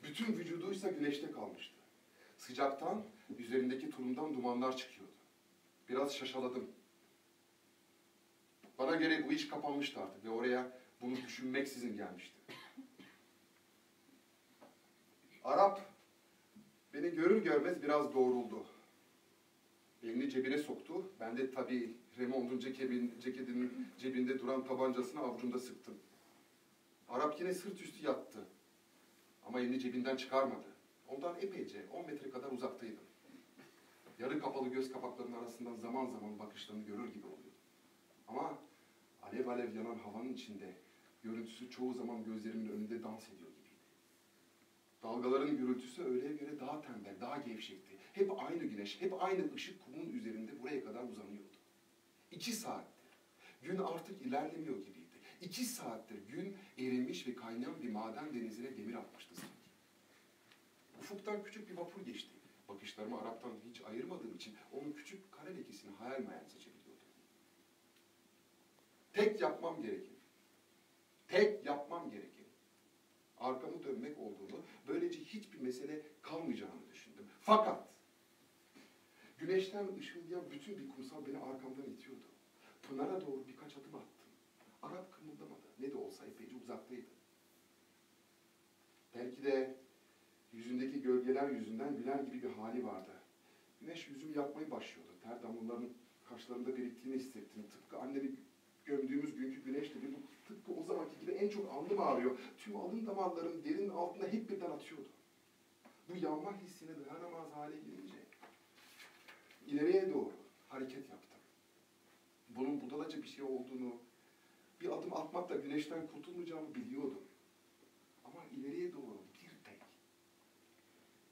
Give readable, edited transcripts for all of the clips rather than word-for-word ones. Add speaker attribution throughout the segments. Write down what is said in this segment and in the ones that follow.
Speaker 1: Bütün vücuduysa güneşte kalmıştı. Sıcaktan, üzerindeki tulumdan dumanlar çıkıyordu. Biraz şaşaladım. Bana göre bu iş kapanmıştı artık ve oraya bunu düşünmeksizin gelmişti. Arap beni görür görmez biraz doğruldu. Elini cebine soktu. Ben de tabii Raymond'un ceketinin cebinde duran tabancasını avucunda sıktım. Arap yine sırt üstü yattı. Ama elini cebinden çıkarmadı. Ondan epeyce 10 metre kadar uzaktaydım. Yarı kapalı göz kapaklarının arasından zaman zaman bakışlarını görür gibi oluyordu. Ama alev alev yanan havanın içinde görüntüsü çoğu zaman gözlerimin önünde dans ediyor gibiydi. Dalgaların gürültüsü öğleye göre daha tembel, daha gevşekti. Hep aynı güneş, hep aynı ışık kumun üzerinde buraya kadar uzanıyordu. 2 saattir. Gün artık ilerlemiyor gibiydi. 2 saattir gün erimiş ve kaynayan bir maden denizine demir atmıştı sanki. Ufuktan küçük bir vapur geçti. Bakışlarımı Arap'tan hiç ayırmadığım için onun küçük kara lekesini hayal meyal seçebiliyordum. Tek yapmam gereken, arkamı dönmek olduğunu, böylece hiçbir mesele kalmayacağını düşündüm. Fakat güneşten ışıldayan bütün bir kumsal beni arkamdan itiyordu. Pınar'a doğru birkaç adım attım. Arap kımıldamadı. Ne de olsa epeyce uzaktaydı. Belki de yüzündeki gölgeler yüzünden güler gibi bir hali vardı. Güneş yüzümü yakmaya başlıyordu. Ter damlalarının kaşlarımda biriktiğini hissettim. Tıpkı annemi gömdüğümüz günkü güneş gibi. Tıpkı o zamanki gibi en çok alnım ağrıyor. Tüm alın damarlarım derinin altında hep birden atıyordu. Bu yanma hissine dayanamaz hale gelince ileriye doğru hareket yaptım. Bunun budalaca bir şey olduğunu, bir adım atmakla güneşten kurtulmayacağımı biliyordum. Ama ileriye doğru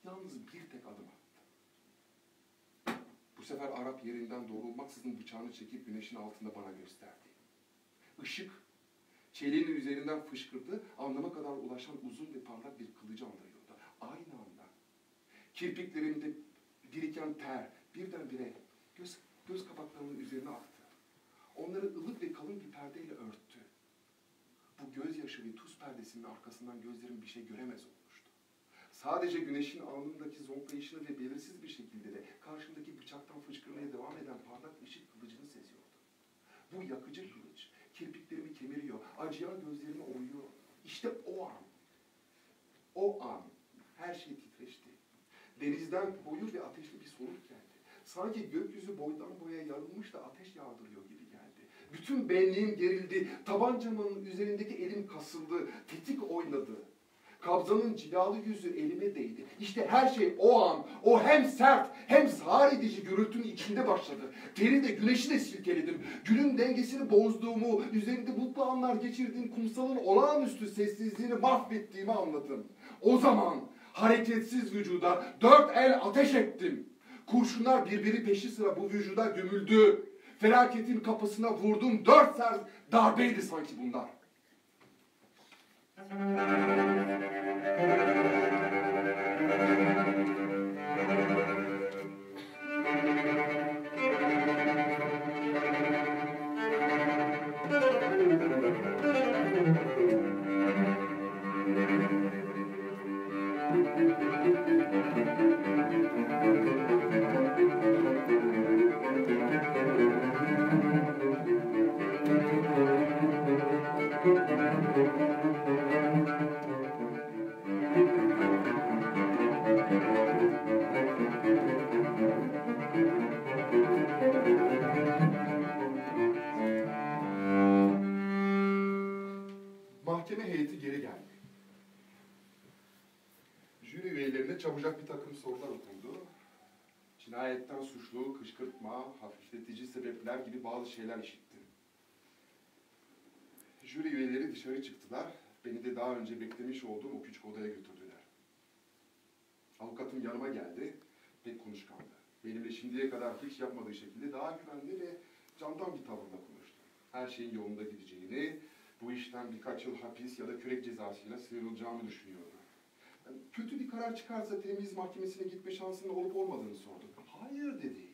Speaker 1: yalnız bir tek adım attım. Bu sefer Arap yerinden doğrulmaksızın bıçağını çekip güneşin altında bana gösterdi. Işık, çeliğin üzerinden fışkırdı, alnıma kadar ulaşan uzun ve parlak bir kılıcı andırıyordu. Aynı anda kirpiklerimde biriken ter birdenbire göz kapaklarımın üzerine aktı. Onları ılık ve kalın bir perdeyle örttü. Bu gözyaşı ve tuz perdesinin arkasından gözlerim bir şey göremez olmuştu. Sadece güneşin alnındaki zonklayışını ve belirsiz bir şekilde de karşımdaki bıçaktan fışkırmaya devam eden parlak ışık kılıcını seziyordum. Bu yakıcı kılıç kirpiklerimi kemiriyor, acıyan gözlerimi oyuyor. İşte o an her şey titreşti. Denizden boyu ve ateşli bir soluk geldi. Sanki gökyüzü boydan boya yarılmış da ateş yağdırıyor gibi geldi. Bütün benliğim gerildi, tabancamın üzerindeki elim kasıldı, tetik oynadı. Kabzanın cilalı yüzü elime değdi. İşte her şey o an, o hem sert hem sağır edici gürültünün içinde başladı. Teri de güneşi de silkeledim. Günün dengesini bozduğumu, üzerinde mutlu anlar geçirdiğim kumsalın olağanüstü sessizliğini mahvettiğimi anladım. O zaman hareketsiz vücuda 4 el ateş ettim. Kurşunlar birbiri peşi sıra bu vücuda gömüldü. Felaketin kapısına vurdum. 4 sert darbeydi sanki bunlar. Mahkeme heyeti geri geldi. Jüri üyelerine çabucak bir takım sorular okundu. Cinayetten suçlu, kışkırtma, hafifletici sebepler gibi bazı şeyler işittim. Jüri üyeleri dışarı çıktılar. Beni de daha önce beklemiş olduğum o küçük odaya götürdüler. Avukatım yanıma geldi, pek konuşkandı. Benimle şimdiye kadar hiç yapmadığı şekilde daha güvenli ve candan bir tavırla konuştu. Her şeyin yolunda gideceğini, bu işten birkaç yıl hapis ya da kürek cezasıyla sıyrılacağımı düşünüyordu. Yani kötü bir karar çıkarsa temyiz mahkemesine gitme şansının olup olmadığını sordum. Hayır dedi.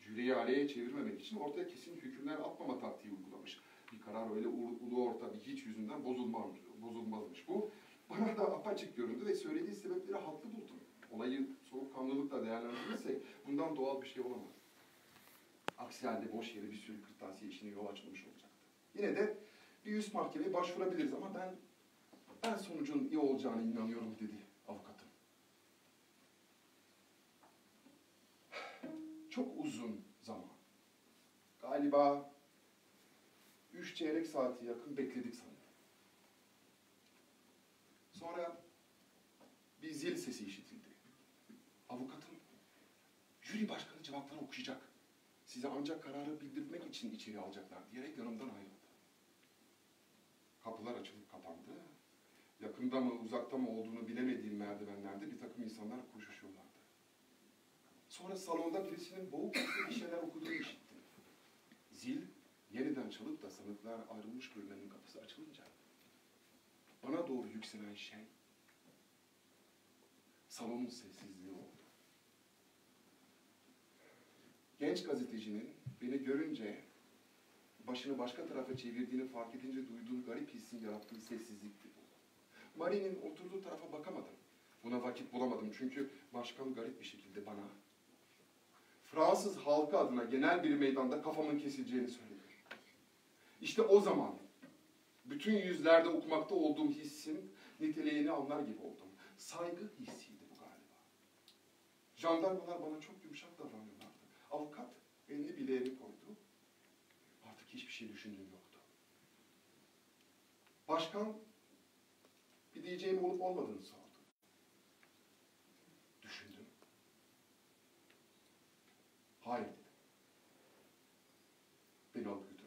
Speaker 1: Jüriyi aleyhe çevirmemek için ortaya kesin hükümler atmama taktiği uygulamış. Bir karar öyle ulu orta bir hiç yüzünden bozulmazmış. Bu bana daha da apaçık göründü ve söylediği sebepleri haklı buldum. Olayı soğukkanlılıkla değerlendirirsek bundan doğal bir şey olamaz. Aksi halde boş yere bir sürü kırtasiye işine yol açılmış olacaktı. Yine de bir üst mahkemeye başvurabiliriz ama ben sonucun iyi olacağına inanıyorum dedi avukatım. Çok uzun zaman. Galiba 3 çeyrek saati yakın bekledik sanırım. Sonra bir zil sesi işitildi. Avukatım, jüri başkanı cevapları okuyacak. Size ancak kararı bildirmek için içeri alacaklar diyerek yanımdan ayrıldı. Kapılar açılıp kapandı. Yakında mı uzakta mı olduğunu bilemediğim merdivenlerde bir takım insanlar koşuşuyorlardı. Sonra salonda birisinin boğuk bir şeyler okuduğunu işittim. Zil yeniden çalıp da sanıklar ayrılmış bölmenin kapısı açılınca bana doğru yükselen şey salonun sessizliği oldu. Genç gazetecinin beni görünce başını başka tarafa çevirdiğini fark edince duyduğum garip hissin yarattığı sessizlikti bu. Marie'nin oturduğu tarafa bakamadım. Buna vakit bulamadım çünkü başkan garip bir şekilde bana Fransız halkı adına genel bir meydanda kafamın kesileceğini söyledi. İşte o zaman bütün yüzlerde okumakta olduğum hissin niteliğini anlar gibi oldum. Saygı hissiydi bu galiba. Jandarmalar bana çok yumuşak davranıyorlardı. Avukat elini bileğime koydu. Artık hiçbir şey düşündüğüm yoktu. Başkan bir diyeceğim olup olmadığını sordu. Düşündüm. Hayır dedim. Beni alıp götürdüler.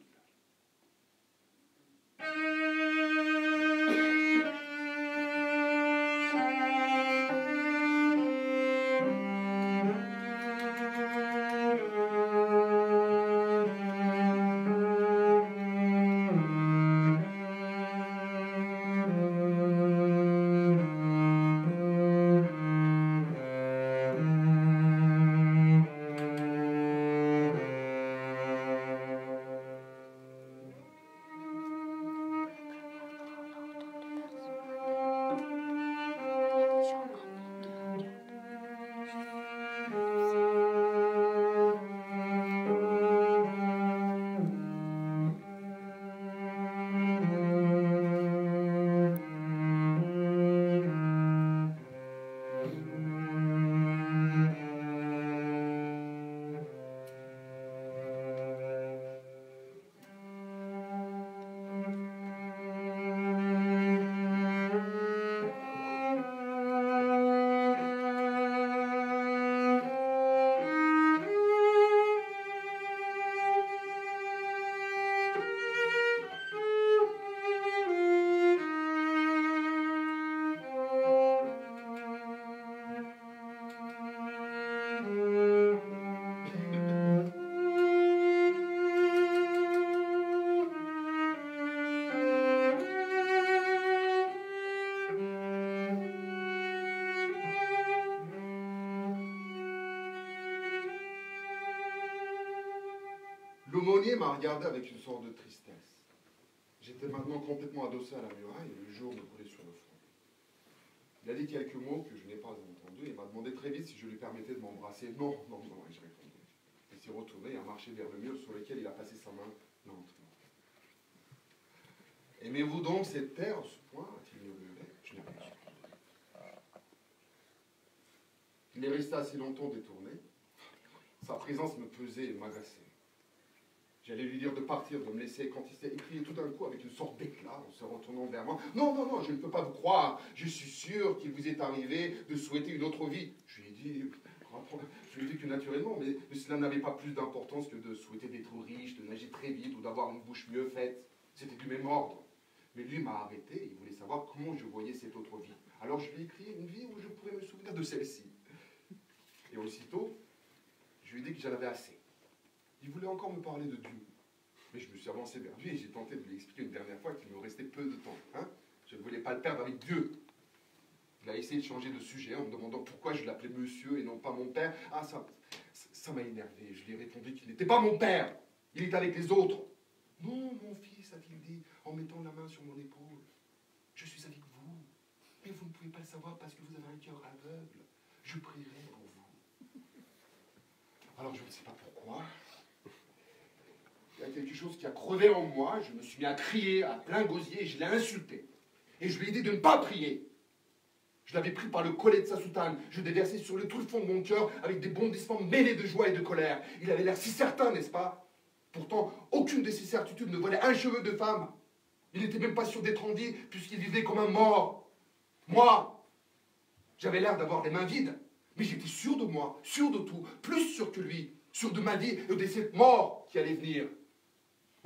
Speaker 1: L'aumônier m'a regardé avec une sorte de tristesse. J'étais maintenant complètement adossé à la muraille et le jour me coulait sur le front. Il a dit quelques mots que je n'ai pas entendus et m'a demandé très vite si je lui permettais de m'embrasser. Non, non, non, ai-je répondu. Il s'est retourné et a marché vers le mur sur lequel il a passé sa main lentement. Aimez-vous donc cette terre, ce point a-t-il murmuré. Je n'ai rien répondu. Il est resté assez longtemps détourné. Sa présence me pesait et m'agaçait. J'allais lui dire de partir, de me laisser, quand il s'est écrié tout d'un coup avec une sorte d'éclat en se retournant vers moi. Non, non, non, je ne peux pas vous croire. Je suis sûr qu'il vous est arrivé de souhaiter une autre vie. Je lui ai dit que naturellement, mais cela n'avait pas plus d'importance que de souhaiter d'être riche, de nager très vite ou d'avoir une bouche mieux faite. C'était du même ordre. Mais lui m'a arrêté et il voulait savoir comment je voyais cette autre vie. Alors je lui ai écrit une vie où je pourrais me souvenir de celle-ci. Et aussitôt, je lui ai dit que j'en avais assez. Il voulait encore me parler de Dieu. Mais je me suis avancé vers lui et j'ai tenté de lui expliquer une dernière fois qu'il me restait peu de temps. Hein? Je ne voulais pas le perdre avec Dieu. Il a essayé de changer de sujet en me demandant pourquoi je l'appelais monsieur et non pas mon père. Ah, ça m'a énervé. Je lui ai répondu qu'il n'était pas mon père. Il est avec les autres. Non, mon fils, a-t-il dit, en mettant la main sur mon épaule. Je suis avec vous. Mais vous savoir parce que vous avez un cœur aveugle. Je prierai pour vous. Alors je ne sais pas pourquoi. Il y a quelque chose qui a crevé en moi. Je me suis mis à crier à plein gosier et je l'ai insulté. Et je lui ai dit de ne pas prier. Je l'avais pris par le collet de sa soutane. Je l'ai versé sur le tout le fond de mon cœur avec des bondissements mêlés de joie et de colère. Il avait l'air si certain, n'est-ce pas? Pourtant, aucune de ses certitudes ne valait un cheveu de femme. Il n'était même pas sûr d'être en vie puisqu'il vivait comme un mort. Moi, j'avais l'air d'avoir les mains vides. Mais j'étais sûr de moi, sûr de tout, plus sûr que lui, sûr de ma vie et de cette mort qui allait venir.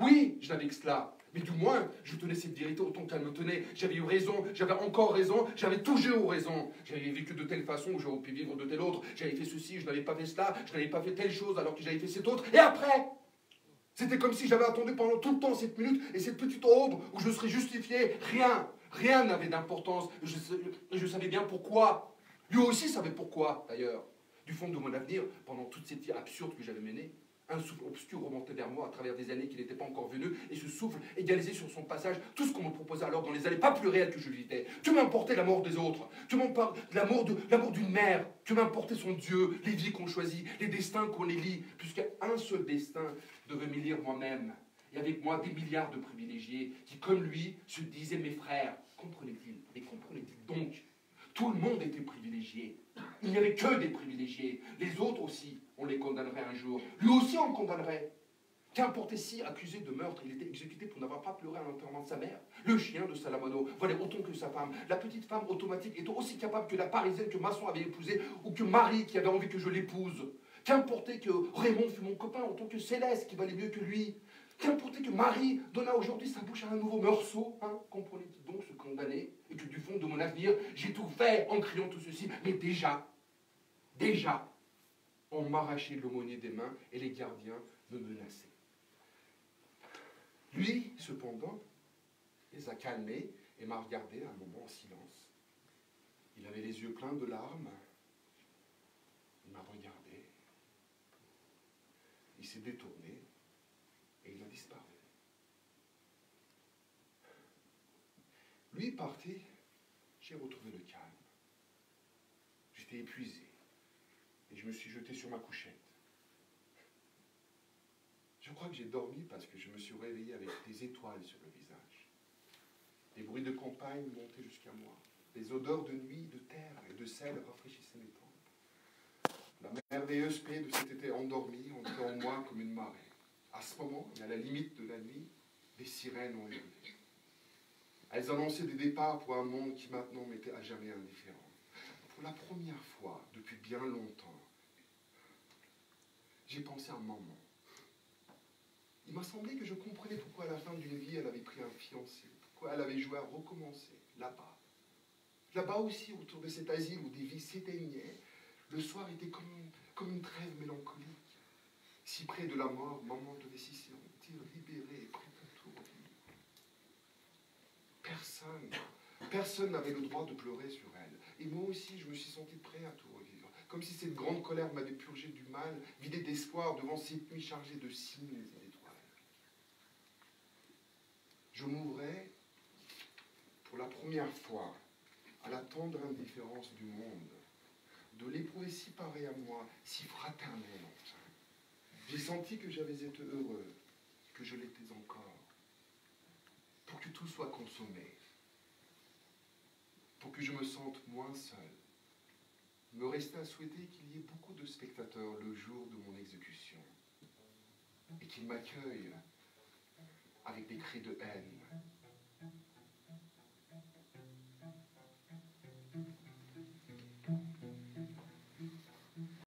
Speaker 1: Oui, je n'avais que cela. Mais du moins, je tenais cette vérité autant qu'elle me tenait. J'avais eu raison, j'avais encore raison, j'avais toujours raison. J'avais vécu de telle façon, j'aurais pu vivre de telle autre. J'avais fait ceci, je n'avais pas fait cela, je n'avais pas fait telle chose alors que j'avais fait cette autre. Et après, c'était comme si j'avais attendu pendant tout le temps cette minute et cette petite aube où je serais justifié. Rien n'avait d'importance. Je savais bien pourquoi. Lui aussi savait pourquoi, d'ailleurs. Du fond de mon avenir, pendant toute cette vie absurde que j'avais menée, un souffle obscur remontait vers moi à travers des années qui n'étaient pas encore venues, et ce souffle égalisait sur son passage tout ce qu'on me proposait alors dans les années pas plus réelles que je vivais. Tu m'importais la mort des autres, tu m'importais l'amour d'une mère, tu m'importais son Dieu, les vies qu'on choisit, les destins qu'on élit, puisqu'un seul destin devait m'élire moi-même. Et avec moi des milliards de privilégiés qui, comme lui, se disaient mes frères. Comprenait-il? Et comprenait-il donc? Tout le monde était privilégié. Il n'y avait que des privilégiés. Les autres aussi, on les condamnerait un jour. Lui aussi, on le condamnerait. Qu'importe si, accusé de meurtre, il était exécuté pour n'avoir pas pleuré à l'enterrement de sa mère. Le chien de Salamano valait autant que sa femme. La petite femme automatique était aussi capable que la parisienne que Masson avait épousée ou que Marie qui avait envie que je l'épouse. Qu'importe que Raymond fût mon copain autant que Céleste qui valait mieux que lui. Qu'importe que Marie donna aujourd'hui sa bouche à un nouveau meursault, hein, comprenait-il donc se condamner, et que du fond de mon avenir, j'ai tout fait en criant tout ceci, mais déjà, on m'arrachait l'aumônier des mains et les gardiens me menaçaient. Lui, cependant, les a calmés et m'a regardé un moment en silence. Il avait les yeux pleins de larmes, il m'a regardé, il s'est détourné, et il a disparu. Lui parti, j'ai retrouvé le calme. J'étais épuisé et je me suis jeté sur ma couchette. Je crois que j'ai dormi parce que je me suis réveillé avec des étoiles sur le visage. Des bruits de campagne montaient jusqu'à moi. Des odeurs de nuit, de terre et de sel rafraîchissaient mes tempes. La merveilleuse paix de cet été endormi entrait en moi comme une marée. À ce moment, et à la limite de la nuit, des sirènes ont élevé. Elles annonçaient des départs pour un monde qui maintenant m'était à jamais indifférent. Pour la première fois, depuis bien longtemps, j'ai pensé à maman. Il m'a semblé que je comprenais pourquoi à la fin d'une vie, elle avait pris un fiancé, pourquoi elle avait joué à recommencer, là-bas. Là-bas aussi, autour de cet asile où des vies s'éteignaient, le soir était comme une trêve mélancolique. Si près de la mort, maman devait s'y sentir libérée et prête à tout revivre. Personne n'avait le droit de pleurer sur elle. Et moi aussi, je me suis senti prêt à tout revivre. Comme si cette grande colère m'avait purgé du mal, vidé d'espoir devant cette nuit chargée de signes et d'étoiles. Je m'ouvrais pour la première fois à la tendre indifférence du monde, de l'éprouver si pareil à moi, si fraternel enfin. J'ai senti que j'avais été heureux, que je l'étais encore, pour que tout soit consommé, pour que je me sente moins seul. Me restait à souhaiter qu'il y ait beaucoup de spectateurs le jour de mon exécution et qu'ils m'accueillent avec des cris de haine,